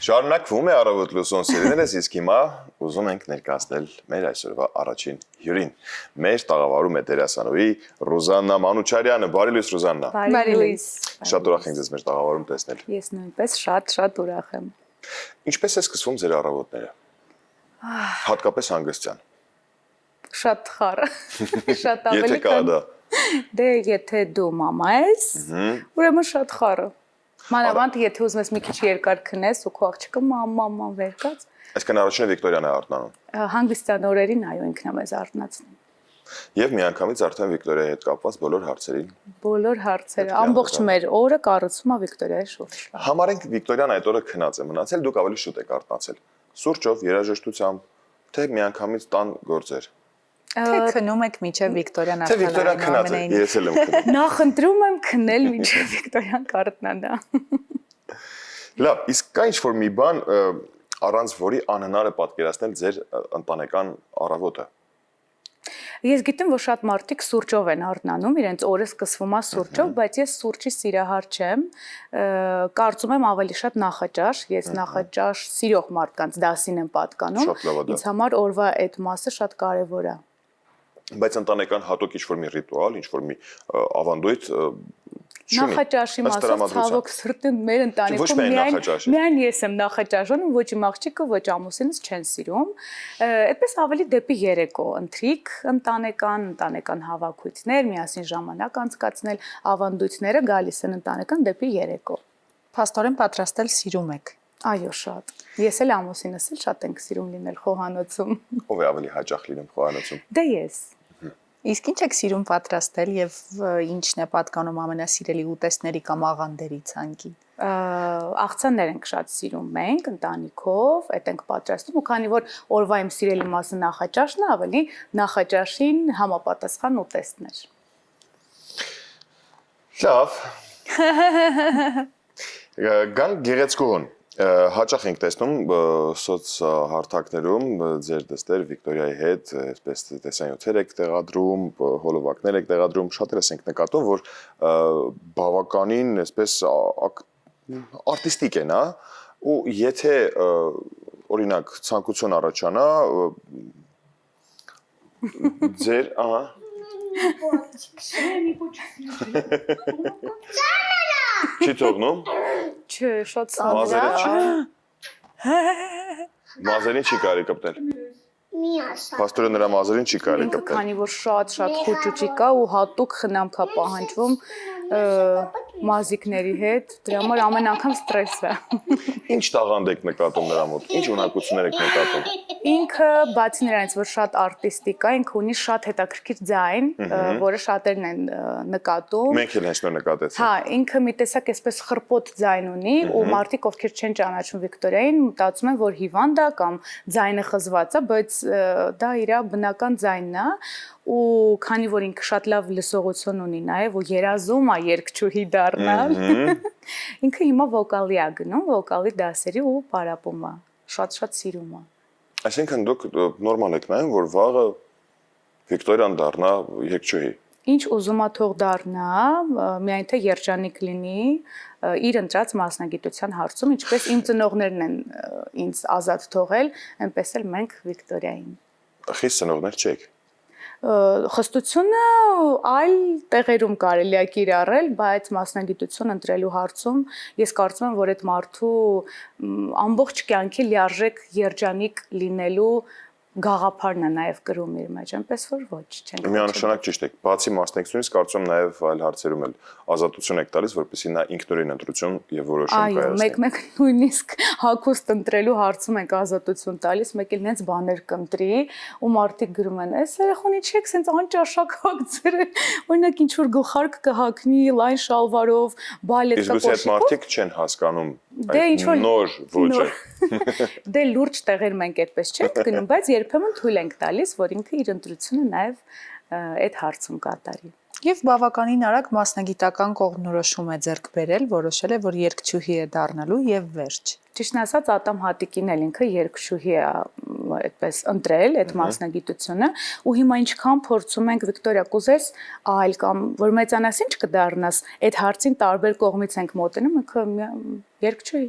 Շարունակվում է առավոտ լուսոն սերիներս, իսկ հիմա ուզում ենք ներկայացնել մեր այսօրվա առաջին հյուրին։ Մեր տաղավարում է դերասանուհի Ռուզաննա Մանուչարյանը։ Բարի լույս, Ռուզաննա։ Բարի լույս։ Շատ ուրախ ենք ձեզ մեր տաղավարում տեսնել։ Ես նույնպես շատ ուրախ եմ։ Ինչպես է սկսվում ձեր առավոտները։ Հատկապես հանգստյան։ Շատ խառը։ Շատ ավելի։ Եթե կա դա։ Դե եթե դու մամա ես, ուրեմն շատ խառը։ Մանավանդ եթե ուզում ես մի քիչ երկար քնես ու քո աղջիկը մաման վեր կաց։ Այսինքն առաջինը Վիկտորիան է արթնանում։ Հանգստյան օրերին այո ինքն է մեզ արթնացնում։ Եվ միանգամից արդեն Վիկտորիայի հետ կապված բոլոր հարցերին։ Բոլոր հարցերը, ամբողջ մեր օրը կառուցվում է Վիկտորիայի շուրջ։ Համարենք Վիկտորիան այդ օրը քնած է մնացել, դուք ավելի շուտ եք արթնացել։ Սուրճով, երաժշտությամբ, թե միանգամից տան գործեր։ Թե քնում եք մինչև Վիկտորիան Թե Վիկտորիան քնած է, ես էլ եմ քնում։ Նախընտրում եմ քնել մինչև Վիկտորիան կարթնանա։ Լավ, իսկ կա ինչ-որ մի բան, առանց որի անհնար է պատկերացնել ձեր ընտանեկան առավոտը։ Ես գիտեմ, որ շատ մարդիկ սուրճով են արթնանում, իրենց օրը սկսվում է սուրճով, բայց ես սուրճի սիրահար չեմ, կարծում եմ ավելի շատ նախաճաշ, ես նախաճաշ սիրող մարդկանց դասին եմ պատկանում, ինձ համար օրվա այդ մասը շատ կարևոր է։ Բայց ընտանեկան հատուկ ինչ-որ մի ռիտուալ, ինչ-որ մի ավանդույթ չունի։ Նախաճաշի մասով ցավոք սրտի մեր ընտանիքում միայն ես եմ նախաճաշում, ոչ իմ աղջիկը, ոչ ամուսինս չեն սիրում։ Այդպես ավելի դեպի երեկո, ընթրիք ընտանեկան հավաքույթներ, միասին ժամանակ անցկացնել, ավանդույթները գալիս են ընտանեկան դեպի երեկո։ Փաստորեն պատրաստել սիրում եք։ Այո, շատ։ Ես էլ ամուսինս էլ շատ ենք սիրում լինել խոհանոցում։ Ով է ավելի հաճախ լինում խոհանոցում։ Դե ես։ Իսկ ինչ եք սիրում պատրաստել եւ ինչն է պատկանում ամենասիրելի ուտեստների կամ աղանդերի ցանկին։ Աղցաններ ենք շատ սիրում մենք ընտանիքով, այդ ենք պատրաստում ու քանի որ օրվա իմ սիրելի մասը նախաճաշն է, ավելի նախաճաշին համապատասխան ուտեստներ։ Լավ։ Գանք գեղեցկուհուն։ Հաճախ ենք տեսնում սոցհարթակներում ձեր դստեր Վիկտորիայի հետ, այսպես տեսանյութեր եք տեղադրում, հոլովակներ եք տեղադրում, շատերս ենք նկատում, որ բավականին այսպես արտիստիկ են, հա, ու եթե օրինակ ցանկություն առաջանա ձեր, ահա Չի թողնում։ Չէ, շատ սանձր։ Մազերին չի կարելի կպտել։ Փաստորեն նրա մազերին չի կարելի կպտել։ Քանի որ շատ խուճուճի կա ու հատուկ խնամք է պահանջվում մազիկների հետ, դրա համար ամեն անգամ ստրես է։ Ինչ տաղանդ եք նկատում նրա մոտ։ Ինչ ունակություններ եք նկատում։ Ինքը բացի նրանից, որ շատ արտիստիկ է, ինքը ունի շատ հետաքրքիր ձայն, որը շատերն են նկատում։ Մենք էլ հենց նոր նկատեցինք։ Հա, ինքը մի տեսակ այսպես խրպոտ ձայն ունի ու մարդիկ ովքեր չեն ճանաչում Վիկտորիային, մտածում են, որ հիվանդ է կամ ձայնը խզված է, բայց դա իր բնական ձայնն է ու քանի որ ինքը շատ լավ լսողություն ունի նաև ու երազում է երգչուհի դառնալ, ինքը հիմա վոկալի է գնում, վոկալի դասերի ու պարապում է, շատ սիրում է։ Այսինքն դուք նորմալ եք նայում, որ վաղը Վիկտորիան դառնա երգչուհի։ Ինչ ուզում է թող դառնա, միայն թե երջանիկ լինի իր ընտրած մասնագիտության հարցում, ինչպես իմ ծնողներն են ինձ ազատ թողել, այնպես էլ մենք Վիկտորիային։ Խիստ ծնողներ չեք։ Խստությունը այլ տեղերում կարելի է կիրառել, բայց մասնագիտություն ընտրելու հարցում ես կարծում եմ, որ այդ մարդու ամբողջ կյանքի լիարժեք երջանիկ լինելու գաղափարն է նաև կրում իր մեջ, այնպես որ ոչ չենք։ Միանշանակ ճիշտ եք, բացի մասնակցությունից կարծում եմ նաև այլ հարցերում էլ ազատություն եք տալիս, որպեսզի նա ինքնուրույն ընտրություն եւ որոշում կայացնի։ Այո, մեկ նույնիսկ հագուստ ընտրելու հարցում ենք ազատություն տալիս, մեկ էլ նենց բաներ կընտրի ու մարդիկ գրում են, «Էս երախոնի չեք, սենց անճաշակ հագցրել, օրինակ ինչ որ գլխարկ կհագնի լայն շալվարով, բալետ կոչի»։ Իսկ այդ մարդիկ չեն հասկանում այդ նոր ոճը։ Դե լուրջ տեղեր մենք այդպես չենք գնում, բայց երբեմն թույլ ենք տալիս, որ ինքը իր ընտրությունը նաև այդ հարցում կատարի։ Եվ բավականին արագ մասնագիտական կողմնորոշում է ձեռք բերել, որոշել է, որ երգչուհի է դառնալու եւ վերջ։ Ճիշտն ասած, Ատամ Հատիկին էլ ինքը երգչուհի է այդպես ընտրել այդ մասնագիտությունը, ու հիմա ինչքան փորձում ենք Վիկտորիա կուզես այլ կամ որ մեծանաս ինչ կդառնաս, այդ հարցին տարբեր կողմից ենք մոտենում, ինքը երգչուհի։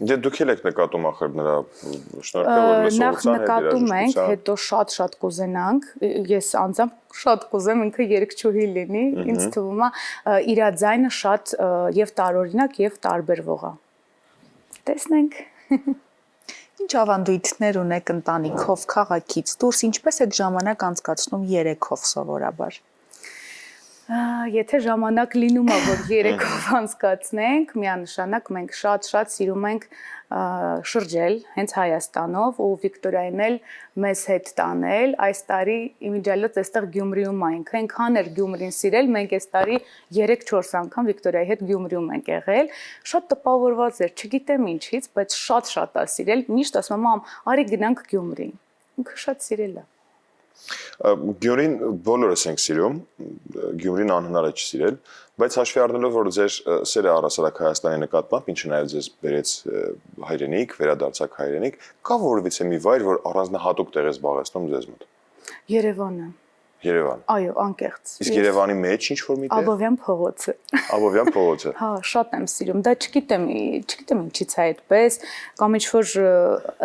Դե դուք եք նկատում ախր նրա շնորհքով որ Նախ լսողության հետ նկատում ենք, երաժշտության։ հետո շատ կուզենանք, ես անձամբ շատ կուզեմ ինքը երգչուհի լինի, ինձ թվում է իր ձայնը շատ եւ տարօրինակ եւ տարբերվող է։ Տեսնենք։ Ինչ ավանդույթներ ունեք ընտանիքով, քաղաքից դուրս, ինչպես եք ժամանակ անցկացնում երեքով սովորաբար։ Եթե ժամանակ լինում է, որ երեքով անցկացնենք, միանշանակ մենք շատ սիրում ենք շրջել հենց Հայաստանով ու Վիկտորիային էլ մեզ հետ տանել։ Այս տարի իմիջիալոց այստեղ Գյումրիում այնք, այնքան էր Գյումրին սիրել, մենք այս տարի 3-4 անգամ Վիկտորիայի հետ Գյումրիում ենք եղել։ Շատ տպավորված էր, չգիտեմ ինչից, բայց շատ է սիրել։ Միշտ ասում եմ, մամ, արի գնանք Գյումրի։ Ինքը շատ սիրել է։ Գյումրին բոլորս ենք սիրում, Գյումրին անհնար է չսիրել, բայց հաշվի առնելով, որ ձեր սերը առհասարակ Հայաստանի նկատմամբ, ինչը նաև ձեզ բերեց հայրենիք, վերադարձակ հայրենիք, կա որևիցե մի վայր, որ առանձնահատուկ տեղ է զբաղեցնում ձեզ մոտ։ Երևանը։ Երևան։ Այո, անկեղծ։ Իսկ Երևանի մեջ ինչ որ մի տեղ։ Աբովյան փողոցը։ Աբովյան փողոցը։ Հա, շատ եմ սիրում։ Դա չգիտեմ ինչից է այդպես, կամ ինչ որ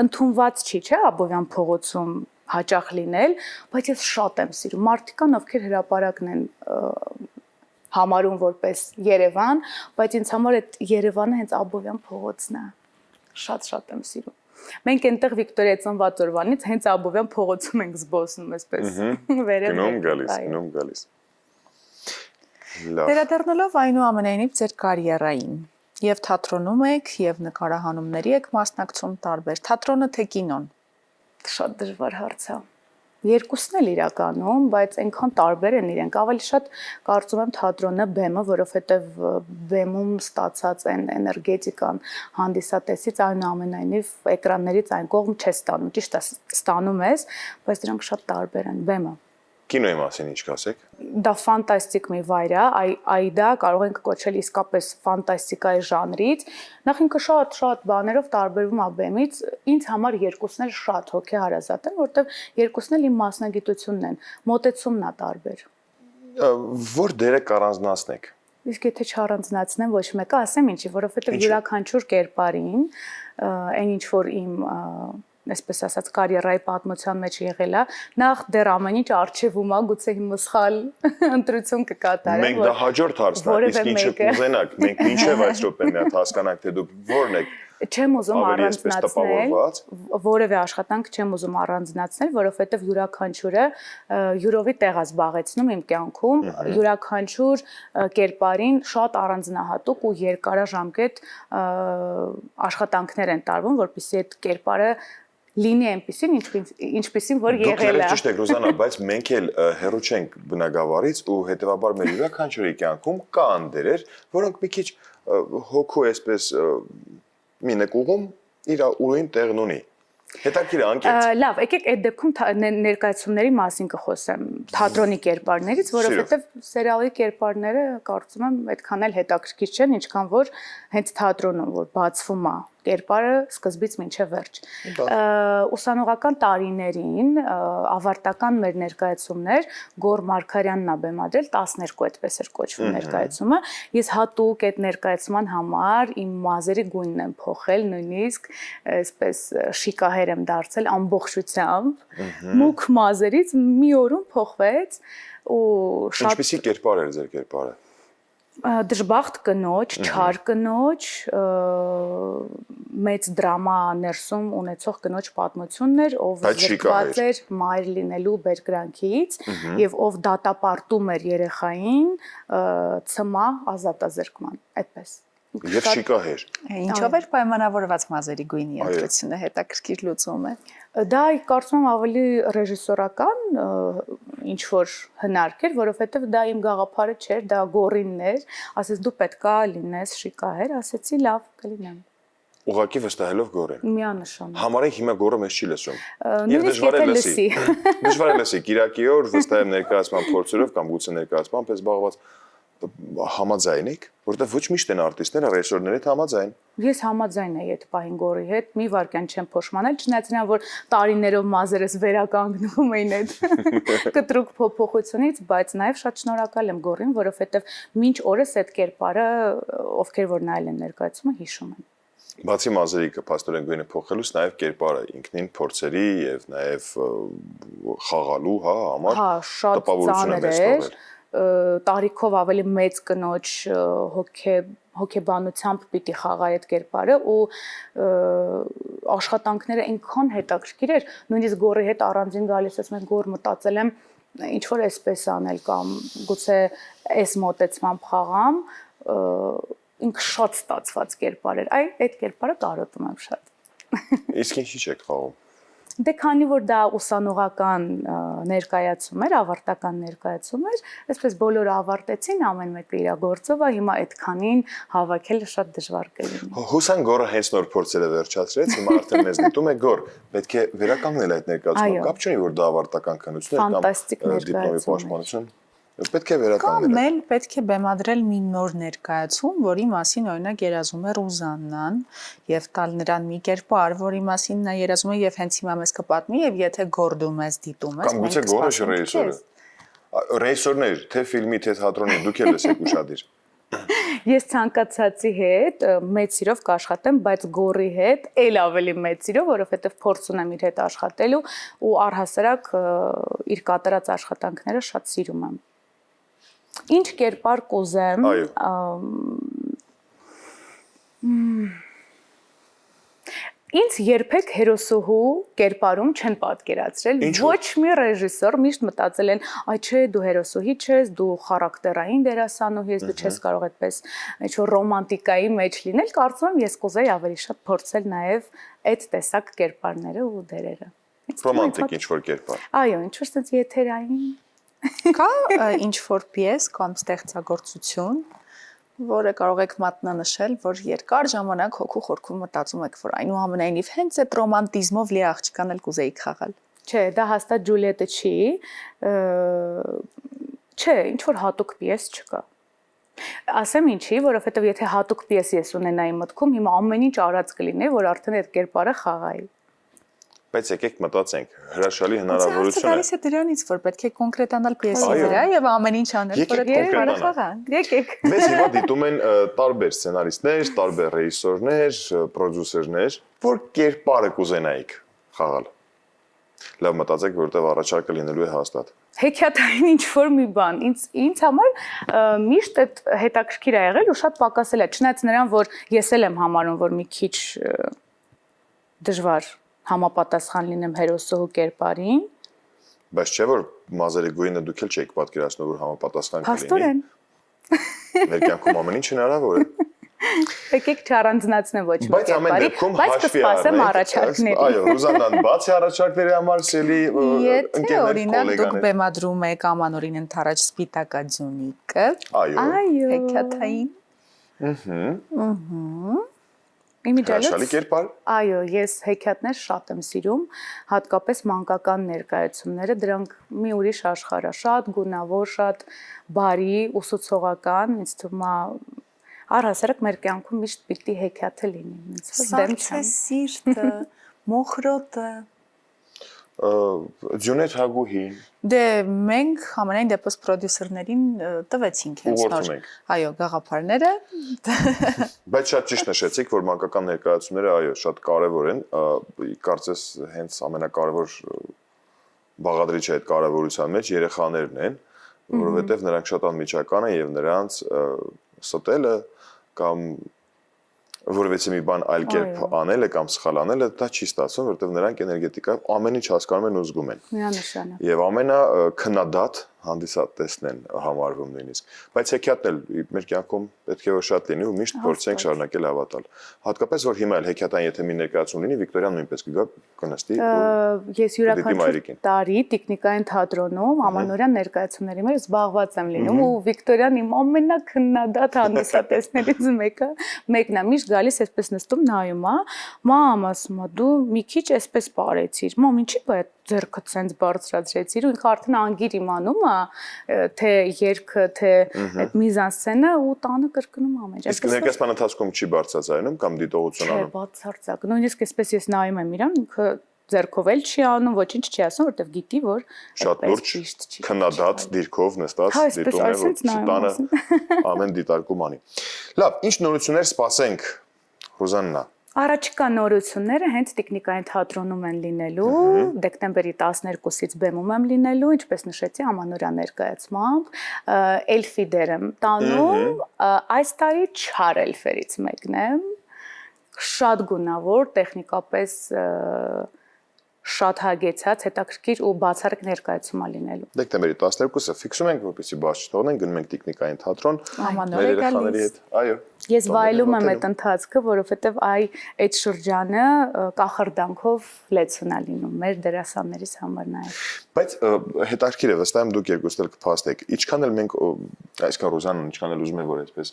ընդունված չի, չէ՞, Աբովյան փողոցում հաճախ լինել, բայց ես շատ եմ սիրում։ Մարդիկ կան, ովքեր հրապարակն են համարում որպես Երևան, բայց ինձ համար այդ Երևանը հենց Աբովյան փողոցն է։ Շատ եմ սիրում։ Մենք այնտեղ Վիկտորիայի ծնված օրվանից հենց Աբովյան փողոցում ենք զբոսնում, այսպես։ Գնում գալիս։ Լավ։ Վերադառնալով այնուամենայնիվ ձեր կարիերային, եւ թատրոնում եք, եւ նկարահանումների եք մասնակցում տարբեր, թատրոնը թե կինոն։ Շատ դժվար հարց է։ Երկուսն էլ իրականում, բայց այնքան տարբեր են իրենք։ Ավելի շատ կարծում եմ թատրոնը բեմը, որովհետև բեմում ստացած այն էներգետիկան հանդիսատեսից այնուամենայնիվ էկրաններից այն կողմ չես ստանում, ճիշտ է, ստանում ես, բայց դրանք շատ տարբեր են բեմը։ Կինոյի մասին ինչ կասեք։ Դա ֆանտաստիկ մի վայր է, այդա կարող ենք կոչել իսկապես ֆանտաստիկայի ժանրից։ Նախ ինքը շատ բաներով տարբերվում է բեմից։ Ինձ համար երկուսն էլ շատ հոգեհարազատ են, որտեղ երկուսն էլ իմ մասնագիտությունն են։ Մոտեցումն է տարբեր։ Որ դերը կառանձնացնեք։ Իսկ եթե չառանձնացնեմ ոչ մեկը, ասեմ ինչի, որովհետև յուրաքանչյուր կերպարին այն ինչ որ իմ այսպես ասած կարիերայի պատմության մեջ եղել է, նախ դեռ ամեն ինչ արխիվում է, գուցե հիմա սխալ ընտրություն կկատարեմ։ Մենք դա հաջորդ հարցն է, իսկ ինչը կուզենաք, մենք մինչև այս րոպե մի հատ հասկանանք, թե դուք որն եք։ Չեմ ուզում առանձնացնել, որևէ աշխատանք չեմ ուզում առանձնացնել, որովհետև յուրաքանչյուրը յուրովի տեղ է զբաղեցնում իմ կյանքում, յուրաքանչյուր կերպարին շատ առանձնահատուկ ու երկարաժամկետ աշխատանքներ են տարվում, որպեսզի այդ կերպարը լինի այնպեսին, ինչպեսին որ եղել է։ Դուք ճիշտ եք Ռուզանա, բայց մենք էլ հեռու չենք բնագավառից ու հետեւաբար մեր յուրաքանչյուրի կյանքում կան դերեր, որոնք մի քիչ հոգու այսպես մի նկուղում իր ուրույն տեղն ունի։ Հետաքրքիր անկեց։ Լավ, եկեք այդ դեպքում ներկայացումների մասին կխոսեմ, թատրոնի կերպարներից, որովհետև սերիալի կերպարները կարծում եմ այդքան էլ հետաքրքիր չեն, ինչքան որ հենց թատրոնում, որ բացվում է կերպարը սկզբից մինչև վերջ։ Ուսանողական տարիներին ավարտական մեր ներկայացումներ Գոր Մարգարյանն է բեմադրել 12 այդպես էր կոչվում ներկայացումը։ Ես հատուկ այդ ներկայացման համար իմ մազերի գույնն եմ փոխել, նույնիսկ այսպես շիկահեր եմ դարձել ամբողջությամբ։ Մուգ մազերից մի օրում փոխվեց ու շատ Ինչպեսի կերպար էր ձեր կերպարը։ Դժբախտ կնոջ, չար կնոջ, մեծ դրամա ներսում ունեցող կնոջ պատմությունն էր, ով զրկված էր մայր լինելու բերկրանքից եւ ով դատապարտում էր երեխային ցմահ ազատազրկման, այդպես։ Եվ շիկահեր։ Ինչով էր պայմանավորված մազերի գույնի ընտրությունը, հետաքրքիր լուծում է։ Դա կարծում եմ ավելի ռեժիսորական ինչ որ հնարք էր, որովհետև դա իմ գաղափարը չէր, դա Գորինն էր, ասես դու պետքա լինես շիկահեր, ասեցի լավ կլինեմ։ Ուղղակի վստահելով Գորին։ Միանշանակ։ Համարենք հիմա Գորը մեզ չի լսում։ Եվ դժվար է լսի։ Դժվար է լսի, Կիրակի օր վստահ եմ ներկայացման փորձերով կամ գուցե ներկայացման պես զբաղված համաձայն եք, որտեղ ոչ միշտ են արտիստները ռեժիսորների հետ համաձայն։ Ես համաձայն եմ այդ պահին Գորի հետ, մի վարքյան չեմ փոշմանել, չնայած նրան որ տարիներով մազերս վերականգնվում էին այդ կտրուկ փոփոխությունից, բայց նաև շատ շնորհակալ եմ Գորին, որովհետև մինչ օրս այդ կերպարը ովքեր որ նայել են ներկայացումը հիշում են։ Բացի մազերի փաստորեն գույնը փոխելուց նաև կերպարը ինքնին փորձերի եւ նաև խաղալու, հա, համար Հա, շատ տպավորություն է ծանր մեզ էր, թողել։ տարիքով ավելի մեծ կնոջ հոգեբանությամբ պիտի խաղայի այդ կերպարը ու աշխատանքները այնքան հետաքրքիր էր, նույնիսկ գորի հետ առանձին գալիս ես, մենք գոր մտածել եմ ինչ որ էսպես անել կամ գուցե այս մոտեցմամբ խաղամ, ինքը շատ ստացված կերպար էր։ Այդ կերպարը կարոտում եմ շատ։ Իսկ ինչի՞ չեք խաղում։ Դե քանի որ դա ուսանողական ներկայացում էր, ավարտական ներկայացում էր, այսպես բոլորը ավարտեցին, ամեն մեկը իր գործով, հիմա այդքանին հավաքելը շատ դժվար կլինի։ Հուսան գորը հենց նոր փորձերը վերջացրեց, հիմա արդեն մեզ դիտում է գոր, պետք է վերականգնել այդ ներկայացումը, կապ չունի որ դա ավարտական քննություն է կամ դիպլոմի պաշտպանություն։ Պետք է Կամ վերականգնել։ էլ պետք է բեմադրել մի նոր ներկայացում, որի մասին օրինակ երազում է Ռուզաննան եւ տալ նրան մի կերպար, որի մասին նա երազում է եւ հենց հիմա մեզ կպատմի եւ եթե գորդում ես դիտում ես, Կամ գուցե գորը ռեժիսորը։ Ռեժիսորներ, թե ֆիլմի, թե թատրոնի դուք էլ եք ուշադիր։ Ես ցանկացածի հետ մեծ սիրով կաշխատեմ, բայց գորի հետ էլ ավելի մեծ սիրով, որովհետև փորձ ունեմ իր հետ աշխատելու ու առհասարակ իր կատարած աշխատանքները շատ սիրում եմ։ Ինչ կերպար կուզեմ։ Ինձ երբեք հերոսուհու կերպարում չեն պատկերացրել, ոչ մի ռեժիսոր միշտ մտածել են, այ չէ, դու հերոսուհի չես, դու խարակտերային դերասանուհի ես, դու չես կարող այդպես ինչ-որ ռոմանտիկայի մեջ լինել, կարծում եմ ես կուզեի ավելի շատ փորձել նաև այդ տեսակ կերպարները ու դերերը։ Ռոմանտիկ ինչ-որ կերպար։ Այո, ինչ-որ sense եթերային։ Կա ինչ-որ պիես կամ ստեղծագործություն, որը կարող եք մատնանշել, որ երկար ժամանակ հոգու խորքում մտածում եք, որ այնուամենայնիվ հենց այդ ռոմանտիզմով լի աղջկան էլ կուզեիք խաղալ։ Չէ, դա հաստատ Ջուլիետը չի։ Չէ, ինչ որ հատուկ պիես չկա։ Ասեմ ինչի, որովհետև եթե հատուկ պիես ես ունենայի մտքում, հիմա ամեն ինչ արած կլինի, որ արդեն այդ կերպարը խաղայի։ Բայց եկեք մտածենք, հրաշալի հնարավորություն է։ Գալիս է դրանից, որ պետք է կոնկրետանալ պիեսի վրա եւ ամեն ինչ անել, որ այդ կերպարը խաղան։ Եկեք։ Մեզ հիմա դիտում են տարբեր սցենարիստներ, տարբեր ռեժիսորներ, պրոդյուսերներ, որ կերպարը կուզենայիք խաղալ։ Լավ մտածեք, որովհետև առաջարկը լինելու է հաստատ։ Հեքիաթային ինչ-որ մի բան, ինձ համար միշտ այդ հետաքրքիր է եղել ու շատ պակասել է, չնայած նրան, որ ես էլ եմ համարում, որ մի քիչ դժվար համապատասխան լինեմ հերոսուհու կերպարին։ Բայց չէ որ մազերի գույնը դուք էլ չեք պատկերացնում, որ համապատասխան կլինի։ Փաստորեն։ Մեր կյանքում ամեն ինչ հնարավոր է։ Եկեք չառանձնացնեմ ոչ մի Բայց ամեն կերպարի, դեպքում բայց հաշվի կսպասեմ առնենք։ առաջարկների։ Այո, Ռուզաննան, բացի առաջարկների համար սելի Եթե ընկերներ, օրինակ դուք գոլեգաներ։ բեմադրում եք ամանորին ընթരാճ սպիտակաձյունիկը, Այո։ հեքիաթային։ Իմիջիալից։ Հրաշալի կերպար։ Այո, ես հեքիաթներ շատ եմ սիրում, հատկապես մանկական ներկայացումները, դրանք մի ուրիշ աշխարհ է, շատ գունավոր, շատ բարի, ուսուցողական, ինձ թվում է առհասարակ մեր կյանքում միշտ պիտի հեքիաթը լինի, ինձ դեմ Սարցե սիրտը, մոխրոտը։ Ձյունեթ Հագուհին։ Դե մենք համենայն դեպս պրոդյուսերներին տվեցինք հենց նոր, այո, գաղափարները։ Բայց շատ ճիշտ նշեցիք, որ մանկական ներկայացումները, այո, շատ կարևոր են, կարծես հենց ամենակարևոր բաղադրիչը այդ կարևորության մեջ երեխաներն են, որովհետև նրանք շատ անմիջական են եւ նրանց ստելը կամ որովհետեւ մի բան այլ կերպ անելը կամ սխալ անելը դա չի ստացվում, որովհետեւ նրանք էներգետիկայով ամեն ինչ հասկանում են ու զգում են։ Միանշանակ։ Եվ ամենա քննադատ հանդիսատեսն են համարվում նույնիսկ։ Բայց հեքիաթն էլ մեր կյանքում պետք է որ շատ լինի ու միշտ փորձենք շարունակել հավատալ։ Հատկապես որ հիմա էլ հեքիաթային եթե մի ներկայացում լինի, Վիկտորիան նույնպես կգա կնստի։ Ես յուրաքանչյուր տարի տեխնիկային թատրոնում ամանորյան ներկայացումների մեջ զբաղված եմ լինում ու Վիկտորիան իմ ամենակննադատ հանդիսատեսներից մեկն է, միշտ գալիս այսպես նստում նայում է, մամ ասում է դու մի քիչ այսպես բարեցիր, մամ ինչի՞ բայց ձեռքդ սենց բարձրացրեցիր ու ինքը արդեն անգիր իմանում է թե երգը թե այդ միզանսցենը ու տանը կրկնում ամեն ինչ։ Իսկ ներկայացման ընթացքում չի բարձրացնում կամ դիտողություն անում։ Չէ, բացարձակ։ Նույնիսկ այսպես ես նայում եմ իրան, ինքը ձեռքով էլ չի անում, ոչինչ չի ասում, որովհետև գիտի որ շատ լուրջ քննադատ դիրքով նստած դիտում է որ տանը ամեն դիտարկում անի։ Լավ, ինչ նորություններ սպասենք Ռուզաննա։ Առաջիկա նորությունները հենց տեխնիկային թատրոնում են լինելու, դեկտեմբերի 12-ից բեմում եմ լինելու, ինչպես նշեցի, ամանորյա ներկայացմամբ, էլֆի դեր եմ տանում, այս տարի չար էլֆերից մեկն եմ, շատ գունավոր, տեխնիկապես շատ հագեցած, հետաքրքիր ու բացառիկ ներկայացում է լինելու։ Դեկտեմբերի 12-ը ֆիքսում ենք, որպեսզի բաց չթողնենք, գնում ենք տեխնիկային թատրոն, Ամանորյա երեխաների գալիս։ հետ։ Այո։ Ես վայելում եմ այդ ընթացքը, որովհետև այդ շրջանը կախարդանքով լեցուն է լինում մեր դերասաններիս համար նաև։ Բայց հետաքրքիր է, վստահ եմ դուք երկուսն էլ կփաստեք։ Ինչքան էլ մենք, այսքան Ռոզանն ինչքան էլ ուզում է որ այսպես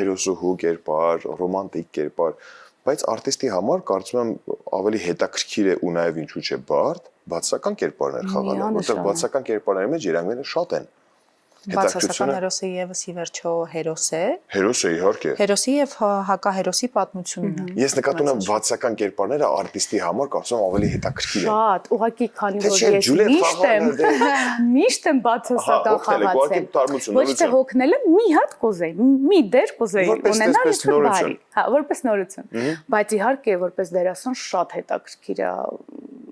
հերոսուհու կերպար, ռոմանտիկ կերպար, բայց արտիստի համար կարծում եմ ավելի հետաքրքիր է ու նաև ինչու՞ չէ բարդ բացական կերպարներ խաղալը, որտեղ բացական կերպարների մեջ երանգները շատ են։ Բացասական հերոսը եւս ի վերջո հերոս է։ Հերոսը իհարկե։ Հերոսի եւ հակահերոսի պատմությունն է։ Ես նկատում եմ բացական կերպարները արտիստի համար կարծում եմ ավելի հետաքրքիր են։ Շատ, ուղղակի քանի որ ես միշտ եմ բացասական խաղացել։ Ոչ թե հոգնելը մի հատ կուզեի, մի դեր կուզեի ունենալ ինչ-որ բարի, հա, որպես նորություն։ Բայց իհարկե որպես դերասան շատ հետաքրքիր է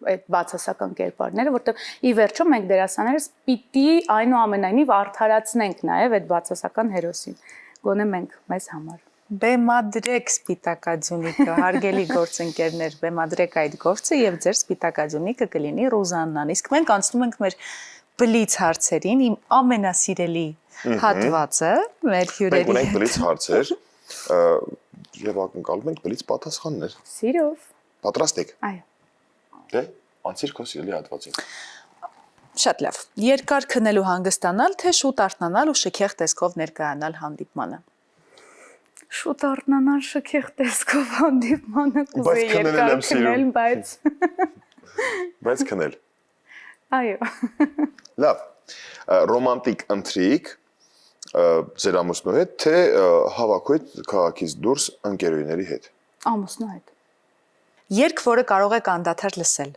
այդ բացասական կերպարները, որտեղ ի վերջո մենք դերասաններս պիտի այնուամենայնիվ արդարացնենք նաև այդ բացասական հերոսին։ Գոնե մենք մեզ համար։ Բեմադրեք սպիտակաձյունիկը, հարգելի գործընկերներ, բեմադրեք այդ գործը եւ ձեր սպիտակաձյունիկը կլինի Ռոզաննան։ Իսկ մենք անցնում ենք մեր բլից հարցերին, իմ ամենասիրելի հատվածը, մեր հյուրերի։ Մենք ունենք բլից հարցեր եւ ակնկալում ենք բլից պատասխաններ։ Սիրով։ Պատրաստ եք։ Այո։ Դե, անցիր քո սիրելի հատվածին։ Շատ լավ։ Երկար քնելու հանգստանալ, թե շուտ արթնանալ ու շքեղ տեսքով ներկայանալ հանդիպմանը։ Շուտ արթնանալ շքեղ տեսքով հանդիպմանը կուզեի երկար քնել, բայց քնել։ Այո։ Լավ։ Ռոմանտիկ ընթրիք ձեր ամուսնու հետ, թե հավաքույթ քաղաքից դուրս ընկերուհիների հետ։ Ամուսնու հետ։ Երգ, որը կարող եք անդադար լսել։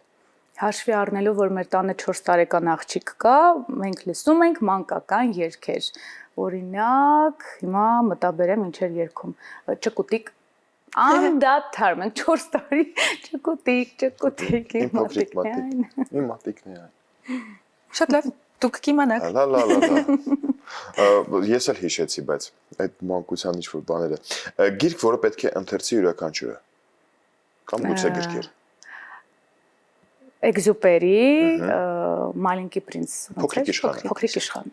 Հաշվի առնելով, որ մեր տանը 4 տարեկան աղջիկ կա, մենք լսում ենք մանկական երգեր։ Օրինակ, հիմա մտաբերեմ ինչեր երգում։ Ճկուտիկ անդադար, մենք 4 տարի ճկուտիկ, իմ մատիկն է այն։ Շատ լավ, դուք կիմանաք։ Լա։ Ես էլ հիշեցի, բայց այդ մանկության ինչ-որ բաները։ Գիրք, որը պետք է ընթերցի յուրաքանչյուրը։ Կամ գուցե գրքեր։ Էգզուպերի, Մալինկի պրինց, Փոքրիկ իշխանը։ Փոքրիկ իշխանը։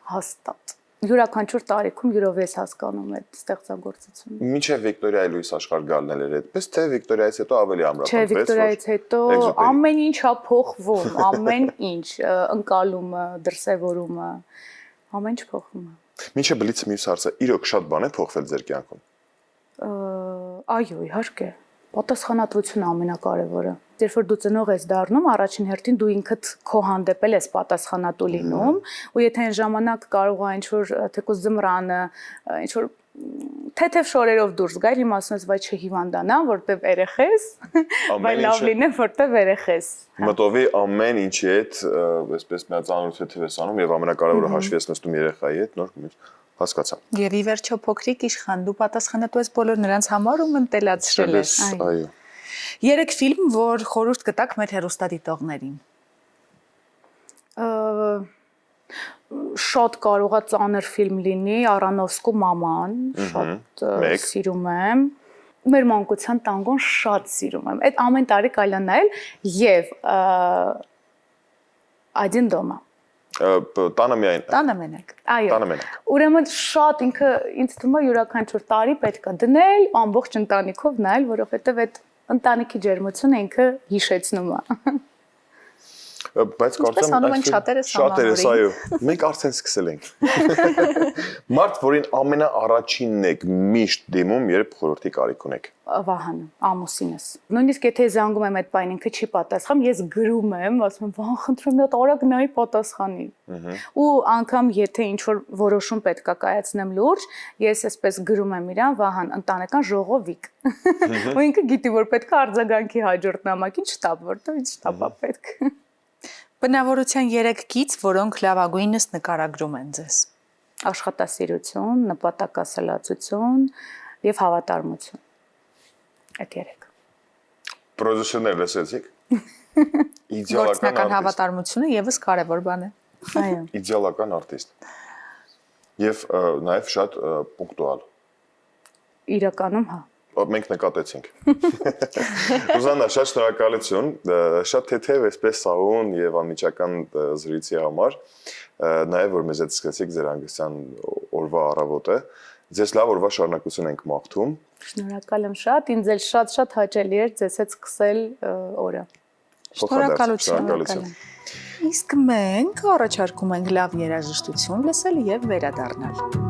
Հաստատ։ Յուրաքանչյուր տարիքում յուրով ես հասկանում այդ ստեղծագործությունը։ Մինչև Վիկտորիայի Լուիս աշխարհ գալն էլ էր այդպես, թե Վիկտորիայից հետո ավելի ամրապնդվեց։ Չէ, Վիկտորիայից հետո ամեն ինչ է փոխվում, ամեն ինչ, ընկալումը, դրսևորումը, ամեն ինչ փոխվում է։ Մինչև բլիցը մյուս հարցը, իրոք շատ բան է փոխվել ձեր կյանքում։ Այո, իհարկե։ Պատասխանատվությունն ամենակարևորը։ Երբ որ դու ծնող ես դառնում, առաջին հերթին դու ինքդ քո հանդեպ ես պատասխանատու լինում, ու եթե այն ժամանակ կարող է ինչ-որ թեկուզ ձմռանը, ինչ-որ թեթև շորերով դուրս գալ, հիմա ասում ես, վայ չհիվանդանամ, որտեվ երեխես, վայ լավ լինե, որտեվ երեխես։ Մտովի ամեն ինչի հետ, այսպես մեծանալու թեթև ես անում եւ ամենակարևորը հաշվի ես նստում երեխայի հետ, նոր հասկացա։ Եվ ի վերջո փոքրիկ իշխան դու պատասխանատու ես բոլոր նրանց համար ու մտելացրել ես։ Այո։ 3 ֆիլմ, որ խորհուրդ կտաք մեր հեռուստադիտողներին։ Շատ կարող է ծանր ֆիլմ լինի, Արոնոֆսկու մաման, շատ սիրում եմ։ Մեր մանկության տանգոն շատ սիրում եմ։ Այդ ամեն տարի կարելի է նայել եւ Один дома։ Տանը միայն։ Տանը մենակ։ Այո։ Տանը մենակ։ Ուրեմն շատ ինքը ինձ թվում է յուրաքանչյուր տարի պետք է դնել, ամբողջ ընտանիքով նայել, որովհետեւ այդ ընտանիքի ջերմությունը ինքը հիշեցնում է։ Բայց կարծեմ շատերս, այո, մենք արդեն սկսել ենք։ Մարդ, որին ամենաառաջինն եք միշտ դիմում, երբ խորհրդի կարիք ունեք։ Վահանը, ամուսինս։ Նույնիսկ եթե զանգում եմ այդ պայն ինքը չի պատասխանում, ես գրում եմ, ասում եմ, Վահան, խնդրում եմ, մի հատ արագ նայի պատասխանի։ Ու անգամ եթե ինչ որ որոշում պետք է կայացնեմ լուրջ, ես այսպես գրում եմ իրան, Վահան, ընտանեկան ժողովիկ։ Ու ինքը գիտի, որ պետք է արձագանքի հաջորդ նամակին շտաբ, որտեղ ինչ շտաբա պետք։ Բնավորության 3 գիծ, որոնք լավագույնս նկարագրում են ձեզ։ Աշխատասիրություն, նպատակասլացություն եւ հավատարմություն։ Այդ 3։ Պրոդյուսերներ լսեցիք։ Իդեալական Գործնական արտիստ։ հավատարմությունը եւս կարևոր բան է։ Այո։ Իդեալական արտիստ։ Եվ նաև շատ պունկտուալ։ Իրականում հա։ Մենք նկատեցինք։ Ռուզաննա, շատ շնորհակալություն, շատ թեթև էսպես սահուն եւ անմիջական զրույցի համար, նաեւ որ մեզ հետ սկսեցիք ձեր հանգստյան օրվա առավոտը։ Ձեզ լավ օրվա շարունակություն ենք մաղթում։ Շնորհակալ եմ շատ, ինձ էլ շատ հաճելի էր ձեզ հետ սկսել օրը։ Շնորհակալություն։ Իսկ մենք առաջարկում ենք լավ երաժշտություն լսել եւ վերադառնալ։